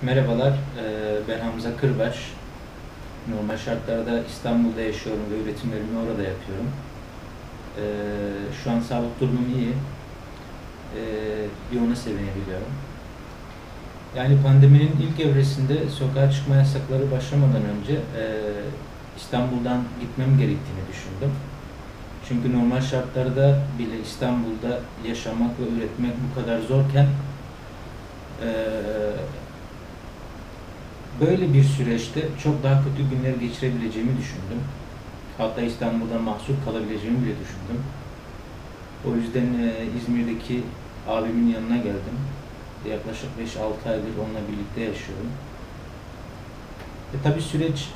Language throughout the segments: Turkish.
Merhabalar, ben Hamza Kırbaş. Normal şartlarda İstanbul'da yaşıyorum ve üretimlerimi orada yapıyorum. Şu an sağlık durumum iyi. Bir ona sevinebiliyorum. Yani pandeminin ilk evresinde sokağa çıkma yasakları başlamadan önce İstanbul'dan gitmem gerektiğini düşündüm. Çünkü normal şartlarda bile İstanbul'da yaşamak ve üretmek bu kadar zorken eee böyle bir süreçte çok daha kötü günler geçirebileceğimi düşündüm. Hatta İstanbul'da mahsur kalabileceğimi bile düşündüm. O yüzden İzmir'deki abimin yanına geldim. Yaklaşık 5-6 aydır onunla birlikte yaşıyorum. Tabii süreç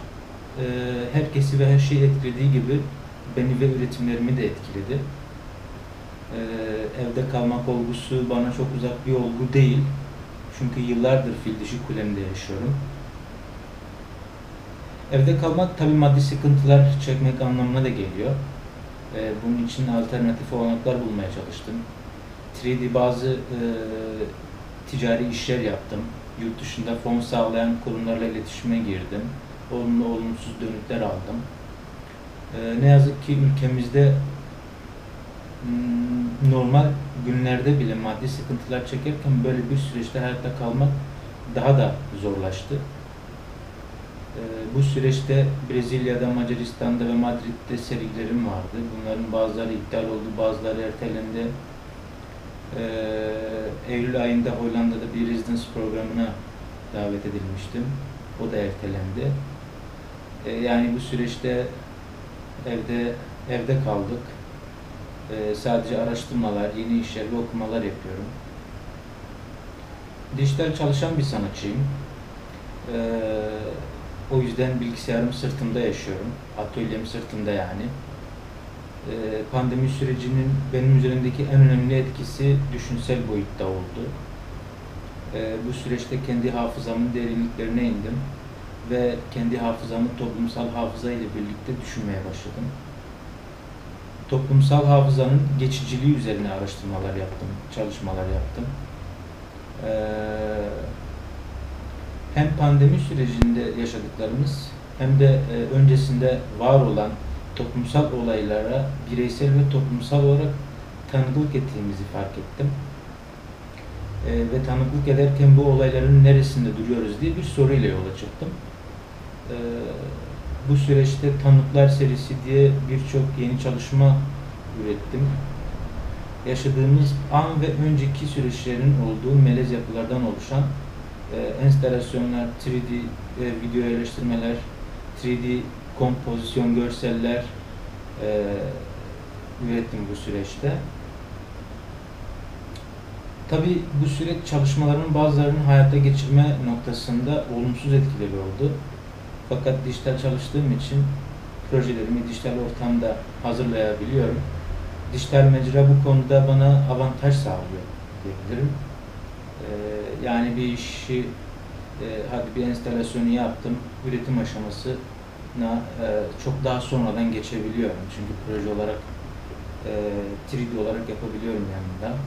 herkesi ve her şeyi etkilediği gibi beni ve üretimlerimi de etkiledi. Evde kalmak olgusu bana çok uzak bir olgu değil. Çünkü yıllardır Fildişi Kulem'de yaşıyorum. Evde kalmak tabii maddi sıkıntılar çekmek anlamına da geliyor. Bunun için alternatif olanaklar bulmaya çalıştım. 3D bazı ticari işler yaptım. Yurt dışında fon sağlayan kurumlarla iletişime girdim. Olumlu olumsuz dönütler aldım. Ne yazık ki ülkemizde normal günlerde bile maddi sıkıntılar çekerken böyle bir süreçte hayatta kalmak daha da zorlaştı. Bu süreçte Brezilya'da, Macaristan'da ve Madrid'de serilerim vardı. Bunların bazıları iptal oldu, bazıları ertelendi. Eylül ayında Hollanda'da bir residence programına davet edilmiştim. O da ertelendi. Yani bu süreçte evde kaldık. Sadece araştırmalar, yeni işler ve okumalar yapıyorum. Dijital çalışan bir sanatçıyım. O yüzden bilgisayarım sırtımda yaşıyorum. Atölyem sırtımda yani. Pandemi sürecinin benim üzerimdeki en önemli etkisi düşünsel boyutta oldu. Bu süreçte kendi hafızamın derinliklerine indim ve kendi hafızamı toplumsal hafıza ile birlikte düşünmeye başladım. Toplumsal hafızanın geçiciliği üzerine araştırmalar yaptım, çalışmalar yaptım. Hem pandemi sürecinde yaşadıklarımız hem de öncesinde var olan toplumsal olaylara bireysel ve toplumsal olarak tanıklık ettiğimizi fark ettim. Ve tanıklık ederken bu olayların neresinde duruyoruz diye bir soruyla yola çıktım. Bu süreçte Tanıklar serisi diye birçok yeni çalışma ürettim. Yaşadığımız an ve önceki süreçlerin olduğu melez yapılardan oluşan enstalasyonlar, 3D video yerleştirmeler, 3D kompozisyon, görseller ürettim bu süreçte. Tabii bu süreç çalışmaların bazılarının hayata geçirme noktasında olumsuz etkileri oldu. Fakat dijital çalıştığım için projelerimi dijital ortamda hazırlayabiliyorum. Dijital mecra bu konuda bana avantaj sağlıyor diyebilirim. Yani bir işi, hadi bir enstalasyonu yaptım, üretim aşamasına çok daha sonradan geçebiliyorum. Çünkü proje olarak, 3D olarak yapabiliyorum yanında.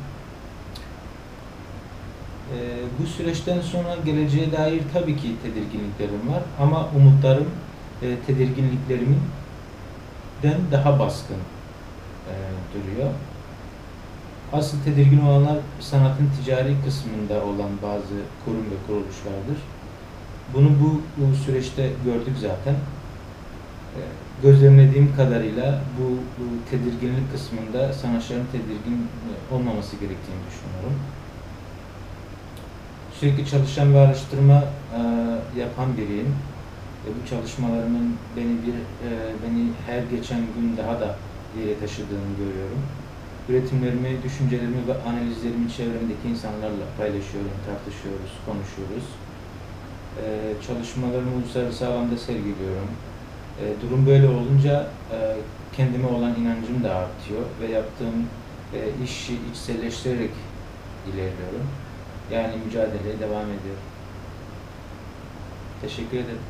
Bu süreçten sonra geleceğe dair tabii ki tedirginliklerim var ama umutlarım tedirginliklerimin daha baskın duruyor. Asıl tedirgin olanlar sanatın ticari kısmında olan bazı kurum ve kuruluşlardır. Bunu bu süreçte gördük zaten. Gözlemlediğim kadarıyla bu tedirginlik kısmında sanatçıların tedirgin olmaması gerektiğini düşünüyorum. Sürekli çalışan ve araştırma yapan biriyim. Bu çalışmalarımın beni her geçen gün daha da ileri taşıdığını görüyorum. Üretimlerimi, düşüncelerimi ve analizlerimi çevremdeki insanlarla paylaşıyorum, tartışıyoruz, konuşuyoruz. Çalışmalarımı uluslararası alanda sergiliyorum. Durum böyle olunca kendime olan inancım da artıyor ve yaptığım işi içselleştirerek ilerliyorum. Yani mücadeleye devam ediyorum. Teşekkür ederim.